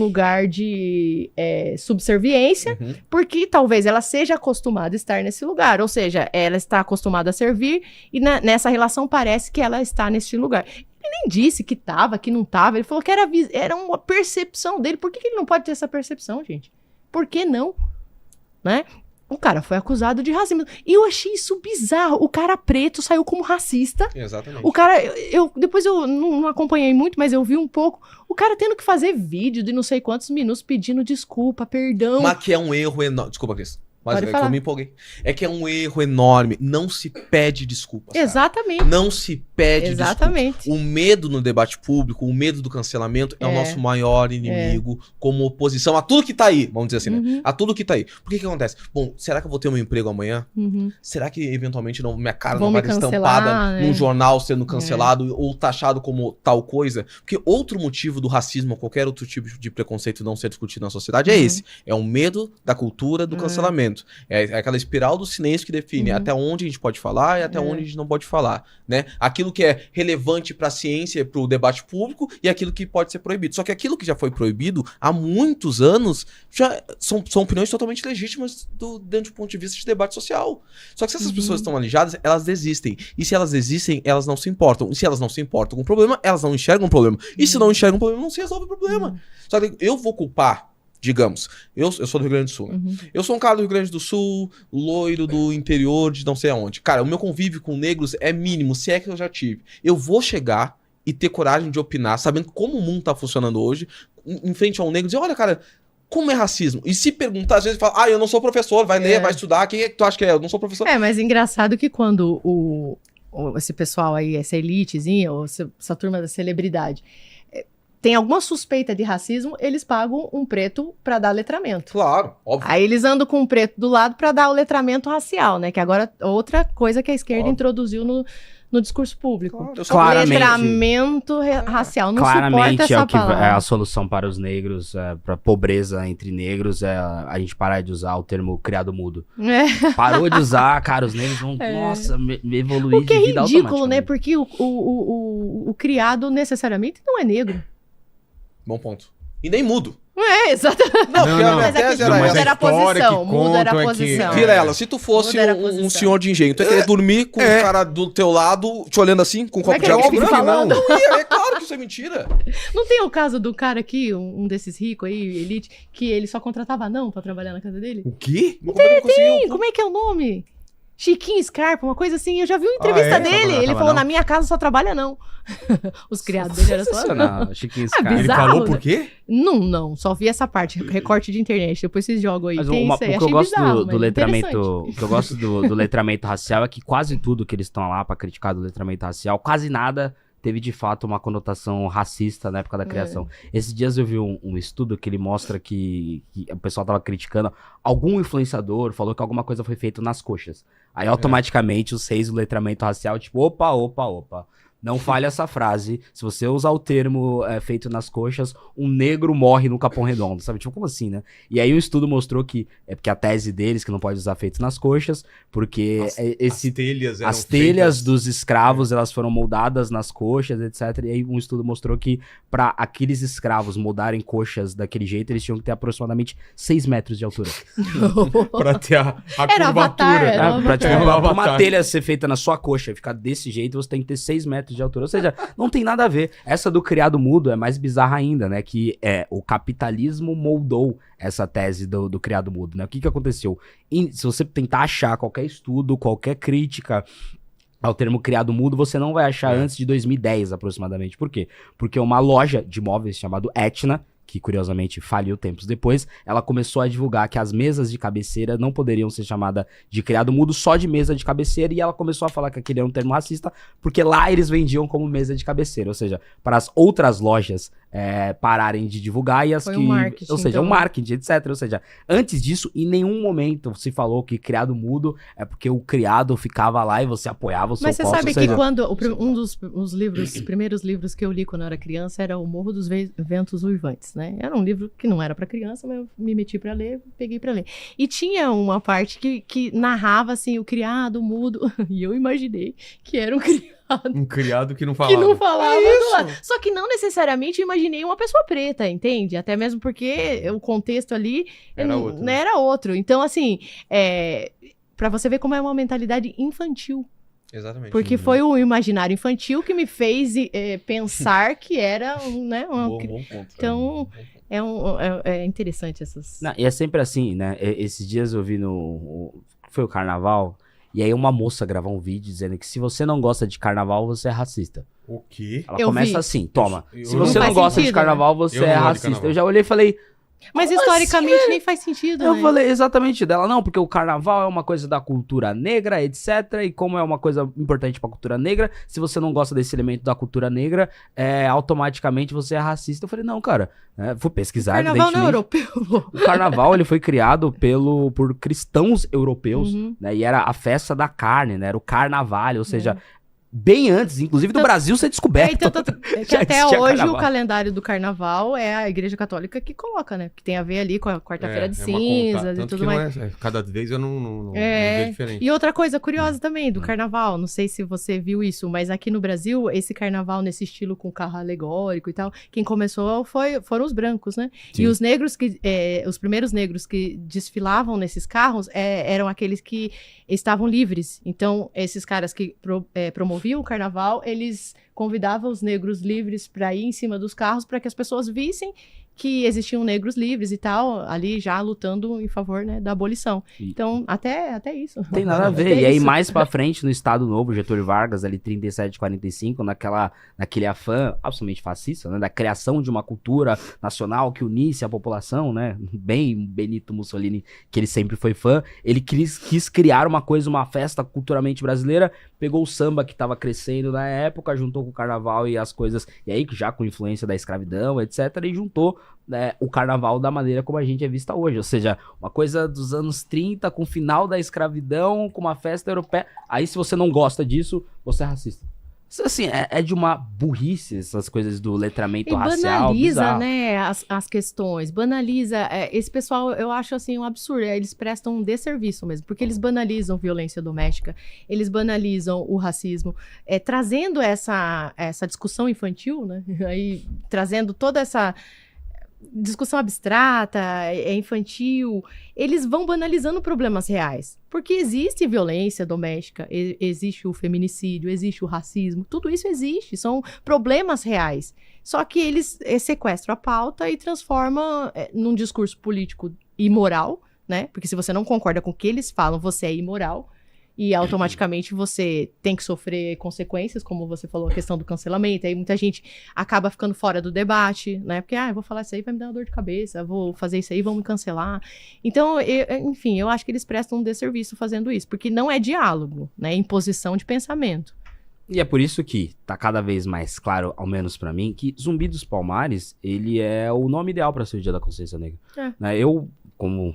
lugar de subserviência, porque talvez ela seja acostumada a estar nesse lugar, ou seja, ela está acostumada a servir e nessa relação parece que ela está nesse lugar. Ele nem disse que estava, que não estava, ele falou que era uma percepção dele. Por que ele não pode ter essa percepção, gente? Por que não? Né? O cara foi acusado de racismo. E eu achei isso bizarro. O cara preto saiu como racista. Exatamente. O cara... Depois eu não acompanhei muito, mas eu vi um pouco. O cara tendo que fazer vídeo de não sei quantos minutos pedindo desculpa, perdão. Mas que é um erro enorme. Desculpa, Cris. Mas Pode é falar. que eu me empolguei. É que é um erro enorme. Não se pede desculpas. Exatamente. Não se pede Exatamente. desculpas. O medo no debate público, o medo do cancelamento é o nosso maior inimigo como oposição a tudo que tá aí. Vamos dizer assim, né? A tudo que tá aí. Por que acontece? Bom, será que eu vou ter um emprego amanhã? Será que eventualmente minha cara não vai estar estampada num jornal sendo cancelado ou taxado como tal coisa? Porque outro motivo do racismo ou qualquer outro tipo de preconceito não ser discutido na sociedade é esse. É o medo da cultura do cancelamento. É aquela espiral do silêncio que define até onde a gente pode falar e até onde a gente não pode falar, né? Aquilo que é relevante para a ciência, para o debate público e aquilo que pode ser proibido. Só que aquilo que já foi proibido há muitos anos já são opiniões totalmente legítimas dentro do ponto de vista de debate social. Só que se essas pessoas estão alijadas, elas desistem. E se elas desistem, elas não se importam. E se elas não se importam com o problema, elas não enxergam o problema. E se não enxergam o problema, não se resolve o problema. Só que eu vou culpar. Digamos, eu sou do Rio Grande do Sul, né? Eu sou um cara do Rio Grande do Sul, loiro do interior de não sei aonde. Cara, o meu convívio com negros é mínimo, se é que eu já tive. Eu vou chegar e ter coragem de opinar, sabendo como o mundo tá funcionando hoje, em frente a um negro, dizer, olha, cara, como é racismo? E se perguntar, às vezes fala, eu não sou professor, vai ler, vai estudar, quem é que tu acha que é? Eu não sou professor. Mas engraçado que quando esse pessoal aí, essa elitezinha, ou essa turma da celebridade... tem alguma suspeita de racismo, eles pagam um preto pra dar letramento. Claro, óbvio. Aí eles andam com um preto do lado pra dar o letramento racial, né? Que agora é outra coisa que a esquerda introduziu no discurso público. Claro, letramento racial. Não claramente suporta essa palavra. É a solução para os negros, para pobreza entre negros, é a gente parar de usar o termo criado mudo. Parou de usar, cara, os negros vão, nossa, evoluir o que de vida é ridículo, né? automaticamente. Porque o criado necessariamente não é negro. Bom ponto. E nem mudo. Exatamente. Não, porque a minha Mas aqui tese muda era essa. era a posição. Muda era a contam é que- posição. Vilela, se tu fosse Muda era a um posição. senhor de engenho, tu ia querer dormir com o cara do teu lado, te olhando assim, com um Como é copo que de ele água fica branca? falando? Não ia, é claro que isso é mentira. Não tem o caso do cara aqui, um desses ricos aí, elite, que ele só contratava anão pra trabalhar na casa dele? O quê? Tem, como é que é o nome? Chiquinho Scarpa, uma coisa assim. Eu já vi uma entrevista Só dele. contratava Ele falou, anão? na minha casa só trabalha não. Os criados dele eram só anão. Sensacional, Chiquinho Scar. bizarro. Ele falou né? por quê? Não, só vi essa parte, recorte de internet. Depois vocês jogam aí. Mas Tem o isso aí. que eu Achei gosto bizarro, do mas letramento, interessante. o que eu gosto do letramento racial é que quase tudo que eles estão lá pra criticar do letramento racial, quase nada teve de fato uma conotação racista na época da criação. Esses dias eu vi um estudo que ele mostra que o pessoal tava criticando, algum influenciador falou que alguma coisa foi feita nas coxas. Aí automaticamente os reis do letramento racial, tipo, opa. Não fale essa frase. Se você usar o termo feito nas coxas, um negro morre no Capão Redondo, sabe? Tipo, como assim, né? E aí o estudo mostrou que é porque a tese deles que não pode usar feito nas coxas, porque as telhas dos escravos, elas foram moldadas nas coxas, etc. E aí um estudo mostrou que para aqueles escravos moldarem coxas daquele jeito, eles tinham que ter aproximadamente 6 metros de altura. Pra ter a Era Avatar, curvatura. era Pra, tipo, É, pra Avatar. uma telha ser feita na sua coxa e ficar desse jeito, você tem que ter 6 metros de altura. Ou seja, não tem nada a ver. Essa do criado mudo é mais bizarra ainda, né? Que o capitalismo moldou essa tese do criado mudo, né? O que aconteceu? Se você tentar achar qualquer estudo, qualquer crítica ao termo criado mudo, você não vai achar antes de 2010, aproximadamente. Por quê? Porque uma loja de móveis chamada Etna, que curiosamente faliu tempos depois, ela começou a divulgar que as mesas de cabeceira não poderiam ser chamadas de criado mudo, só de mesa de cabeceira, e ela começou a falar que aquele era um termo racista, porque lá eles vendiam como mesa de cabeceira, ou seja, para as outras lojas pararem de divulgar e as Foi que... um marketing, ou seja, então, um marketing, etc. Ou seja, antes disso, em nenhum momento se falou que criado mudo é porque o criado ficava lá e você apoiava o seu Mas você posto, sabe ou seja, que quando um dos primeiros livros que eu li quando eu era criança era O Morro dos Ventos Uivantes, né? Era um livro que não era para criança, mas eu me meti para ler, peguei para ler. E tinha uma parte que narrava assim o criado mudo, e eu imaginei que era um criado Um criado que não falava. Que não falava do lado. Só que não necessariamente eu imaginei uma pessoa preta, entende? Até mesmo porque o contexto ali era outro. Então, assim, pra você ver como é uma mentalidade infantil. Exatamente. Porque foi o imaginário infantil que me fez pensar que era bom ponto. Então, é interessante essas... Não, e é sempre assim, né? Esses dias eu vi foi o carnaval, e aí uma moça gravou um vídeo dizendo que se você não gosta de carnaval, você é racista. O quê? Ela começa assim, toma. Se não você não faz gosta de sentido, carnaval, você é racista. Eu já olhei e falei... Mas como historicamente assim, nem faz sentido, Eu né? falei exatamente dela, não, porque o carnaval é uma coisa da cultura negra, etc. E como é uma coisa importante pra cultura negra, se você não gosta desse elemento da cultura negra, automaticamente você é racista. Eu falei, não, cara, fui pesquisar, O carnaval não é evidentemente. europeu. O carnaval, ele foi criado por cristãos europeus, né? E era a festa da carne, né? Era o carnaval, ou seja... Bem antes, inclusive, do Brasil ser descoberto. Que até existia hoje carnaval. o calendário do carnaval é a Igreja Católica que coloca, né? Que tem a ver ali com a quarta-feira de cinzas e tudo mais. Cada vez eu não vejo diferente. E outra coisa curiosa também do carnaval, não sei se você viu isso, mas aqui no Brasil, esse carnaval nesse estilo com carro alegórico e tal, quem começou foram os brancos, né? Sim. E os negros os primeiros negros que desfilavam nesses carros eram aqueles que estavam livres. Então, esses caras que promoviam o carnaval, eles convidavam os negros livres para ir em cima dos carros para que as pessoas vissem que existiam negros livres e tal, ali já lutando em favor, né, da abolição. Então, até isso. Tem nada a ver. E aí, mais pra frente, no Estado Novo, Getúlio Vargas, ali 37, 45, naquele afã absolutamente fascista, né, da criação de uma cultura nacional que unisse a população, né, bem Benito Mussolini, que ele sempre foi fã, ele quis criar uma festa culturalmente brasileira, pegou o samba que tava crescendo na época, juntou com o carnaval e as coisas, e aí já com influência da escravidão, etc, e juntou o carnaval da maneira como a gente é vista hoje, ou seja, uma coisa dos anos 30, com o final da escravidão, com uma festa europeia. Aí, se você não gosta disso, você é racista. Isso, assim, é de uma burrice essas coisas do letramento racial. Banaliza, bizarro. né, as questões, banaliza. Esse pessoal, eu acho, assim, um absurdo. Eles prestam um desserviço mesmo, porque eles banalizam violência doméstica, eles banalizam o racismo, trazendo essa discussão infantil, né, aí, trazendo toda essa discussão abstrata, infantil, eles vão banalizando problemas reais. Porque existe violência doméstica, existe o feminicídio, existe o racismo, tudo isso existe, são problemas reais. Só que eles sequestram a pauta e transformam num discurso político imoral, né? Porque se você não concorda com o que eles falam, você é imoral. E automaticamente você tem que sofrer consequências, como você falou, a questão do cancelamento. Aí muita gente acaba ficando fora do debate, né? Porque, eu vou falar isso aí, vai me dar uma dor de cabeça, vou fazer isso aí, vão me cancelar. Então, enfim, eu acho que eles prestam um desserviço fazendo isso, porque não é diálogo, né? É imposição de pensamento. E é por isso que tá cada vez mais claro, ao menos pra mim, que Zumbi dos Palmares, ele é o nome ideal pra ser o Dia da Consciência Negra. Né? Eu, como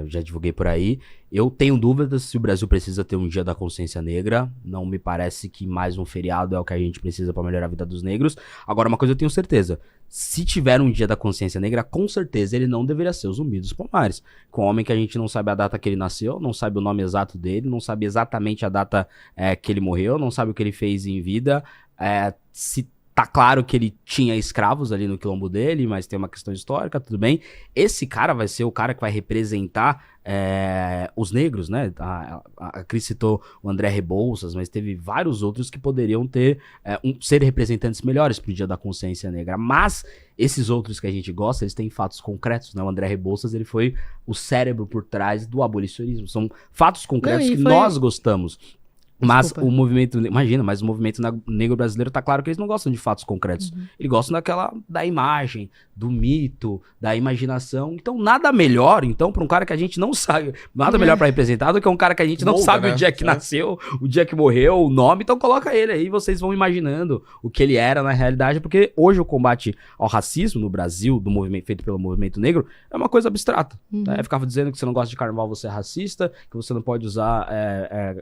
já divulguei por aí, eu tenho dúvidas se o Brasil precisa ter um Dia da Consciência Negra. Não me parece que mais um feriado é o que a gente precisa pra melhorar a vida dos negros. Agora, uma coisa eu tenho certeza. Se tiver um Dia da Consciência Negra, com certeza ele não deveria ser o Zumbi dos Palmares. Com um homem que a gente não sabe a data que ele nasceu, não sabe o nome exato dele, não sabe exatamente a data que ele morreu, não sabe o que ele fez em vida. Se tá claro que ele tinha escravos ali no quilombo dele, mas tem uma questão histórica, tudo bem. Esse cara vai ser o cara que vai representar os negros, né? A Cris citou o André Rebouças, mas teve vários outros que poderiam ser representantes melhores pro Dia da Consciência Negra. Mas esses outros que a gente gosta, eles têm fatos concretos, né? O André Rebouças, ele foi o cérebro por trás do abolicionismo. São fatos concretos que nós gostamos. Mas o movimento, mas o movimento negro brasileiro tá claro que eles não gostam de fatos concretos. Eles gostam da imagem, do mito, da imaginação. Então, nada melhor, pra um cara que a gente não sabe, nada melhor pra representar do que um cara que a gente não sabe, né? O dia que nasceu, o dia que morreu, o nome. Então, coloca ele aí, vocês vão imaginando o que ele era na realidade, porque hoje o combate ao racismo no Brasil, feito pelo movimento negro, é uma coisa abstrata. Né? Ficava dizendo que você não gosta de carnaval, você é racista, que você não pode usar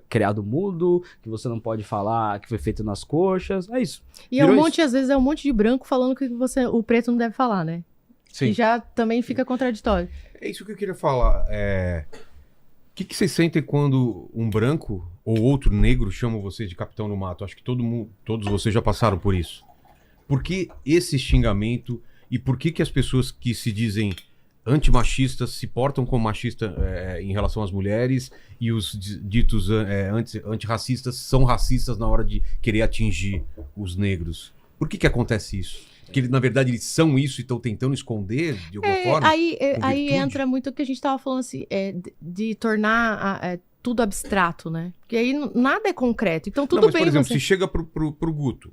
criado mudo, que você não pode falar que foi feito nas coxas, é isso. E às vezes é um monte de branco falando que o preto não deve falar, né? Sim. E já também fica contraditório. É isso que eu queria falar. O que vocês sentem quando um branco ou outro negro chama você de Capitão do Mato. Acho que todos vocês já passaram por isso. Por que esse xingamento e por que as pessoas que se dizem antimachistas se portam como machista em relação às mulheres e os ditos antirracistas são racistas na hora de querer atingir os negros? Por que acontece isso? Porque, na verdade, eles são isso e estão tentando esconder de alguma forma? Aí entra muito o que a gente estava falando, assim, de tornar tudo abstrato, né? Porque aí nada é concreto. Então, tudo bem. Por exemplo, se chega pro Guto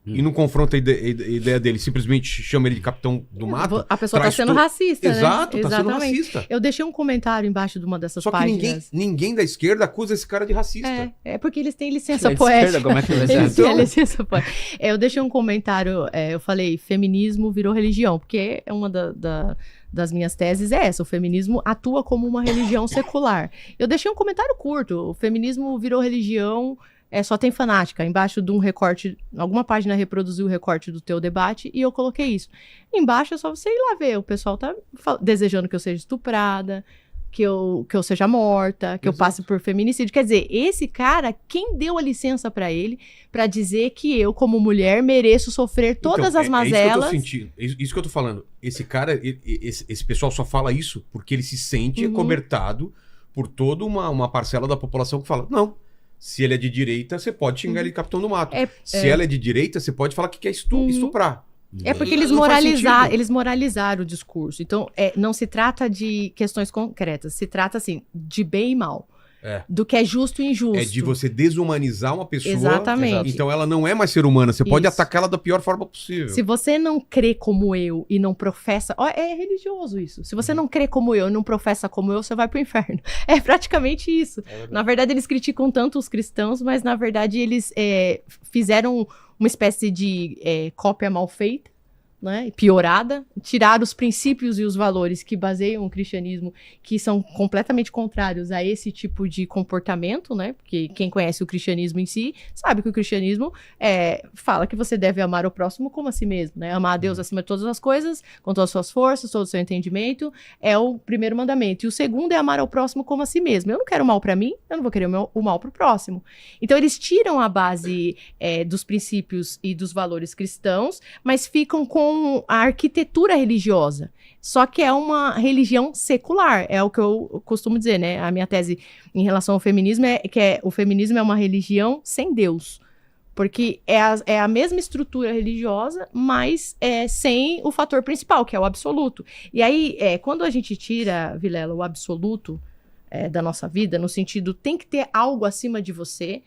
e não confronta a ideia dele, simplesmente chama ele de Capitão do Mato. A pessoa tá sendo racista, né? Exato, tá sendo racista. Eu deixei um comentário embaixo de uma dessas páginas. Só que ninguém da esquerda acusa esse cara de racista. É porque eles têm licença poética. Esquerda, como é que vai ser? Eles têm licença poética. Eu deixei um comentário, eu falei, feminismo virou religião, porque é uma das minhas teses essa, o feminismo atua como uma religião secular. Eu deixei um comentário curto, o feminismo virou religião, só tem fanática. Embaixo de um recorte, alguma página reproduziu o recorte do teu debate e eu coloquei isso. Embaixo é só você ir lá ver, o pessoal tá desejando que eu seja estuprada, que eu seja morta, que eu passe por feminicídio. Quer dizer, esse cara, quem deu a licença pra ele pra dizer que eu, como mulher, mereço sofrer todas as mazelas? Isso que eu tô sentindo, isso que eu tô falando. Esse cara, esse pessoal só fala isso porque ele se sente acobertado por toda uma parcela da população que fala, não, se ele é de direita, você pode xingar ele de Capitão do Mato. Se ela é de direita, você pode falar que quer estuprar. É porque eles moralizaram o discurso. Então, não se trata de questões concretas. Se trata, assim, de bem e mal. Do que é justo e injusto. É de você desumanizar uma pessoa. Exatamente. Então ela não é mais ser humana. Você pode atacá-la da pior forma possível. Se você não crê como eu e não professa... é religioso isso. Se você não crê como eu e não professa como eu, você vai pro inferno. É praticamente isso. Na verdade, eles criticam tanto os cristãos, mas na verdade eles fizeram uma espécie de cópia mal feita, né, piorada, tirar os princípios e os valores que baseiam o cristianismo, que são completamente contrários a esse tipo de comportamento, né, porque quem conhece o cristianismo em si, sabe que o cristianismo fala que você deve amar o próximo como a si mesmo, né, amar a Deus acima de todas as coisas, com todas as suas forças, todo o seu entendimento, é o primeiro mandamento, e o segundo é amar ao próximo como a si mesmo. Eu não quero o mal para mim, eu não vou querer o mal para o próximo. Então eles tiram a base dos princípios e dos valores cristãos, mas ficam com a arquitetura religiosa. Só que é uma religião secular, é o que eu costumo dizer, né? A minha tese em relação ao feminismo é que o feminismo é uma religião sem Deus. Porque é a mesma estrutura religiosa, mas sem o fator principal, que é o absoluto. E aí, quando a gente tira, Vilela, o absoluto da nossa vida, no sentido, tem que ter algo acima de você,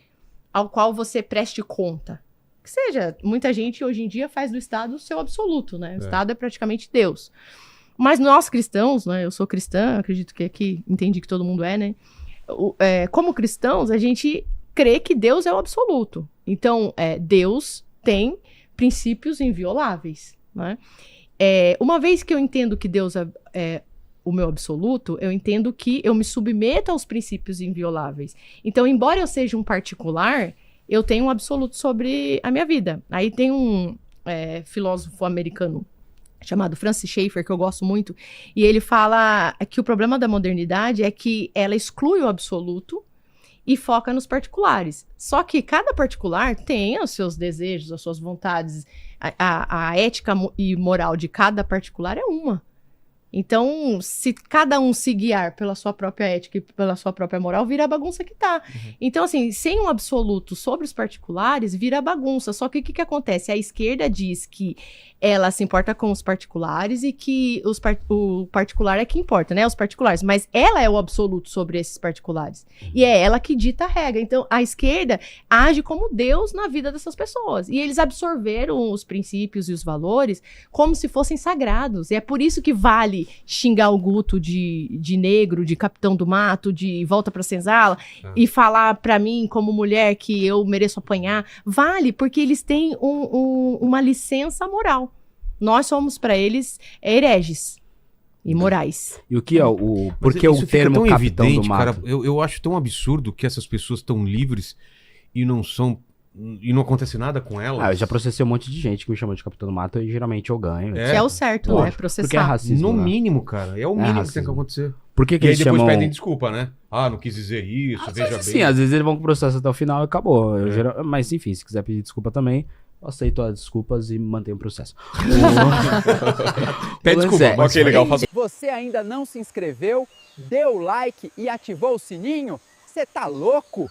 ao qual você preste conta. Que seja, muita gente hoje em dia faz do Estado o seu absoluto, né? O Estado é praticamente Deus. Mas nós cristãos, né? Eu sou cristã, acredito que aqui entendi que todo mundo né? Como cristãos, a gente crê que Deus é o absoluto. Então, Deus tem princípios invioláveis, né? Uma vez que eu entendo que Deus é o meu absoluto, eu entendo que eu me submeto aos princípios invioláveis. Então, embora eu seja um particular, eu tenho um absoluto sobre a minha vida. Aí tem um filósofo americano chamado Francis Schaeffer, que eu gosto muito, e ele fala que o problema da modernidade é que ela exclui o absoluto e foca nos particulares. Só que cada particular tem os seus desejos, as suas vontades. A ética e moral de cada particular é uma. Então, se cada um se guiar pela sua própria ética e pela sua própria moral, vira a bagunça que tá. Então, assim, sem um absoluto sobre os particulares, vira a bagunça. Só que o que acontece? A esquerda diz que ela se importa com os particulares e que o particular é que importa, né? Os particulares. Mas ela é o absoluto sobre esses particulares. E é ela que dita a regra. Então, a esquerda age como Deus na vida dessas pessoas. E eles absorveram os princípios e os valores como se fossem sagrados. E é por isso que vale xingar o Guto de negro, de Capitão do Mato, de volta pra senzala, e falar pra mim, como mulher, que eu mereço apanhar. Vale, porque eles têm uma licença moral. Nós somos, pra eles, hereges. Imorais. E o que é porque o termo Capitão evidente, do Mato? Cara, eu acho tão absurdo que essas pessoas estão livres e não são e não acontece nada com ela. Eu já processei um monte de gente que me chamou de Capitão do Mato e geralmente eu ganho. Que é o certo, né? Processar. Porque é racismo. No né? mínimo, cara. É o mínimo que tem que acontecer. Por que E aí eles depois chamam... pedem desculpa, né? Ah, não quis dizer isso, veja bem. Sim, às vezes eles vão com o processo até o final e acabou. Mas enfim, se quiser pedir desculpa também, eu aceito as desculpas e mantenho o processo. Pede desculpa. Ok, legal. Você ainda não se inscreveu, deu like e ativou o sininho? Você tá louco?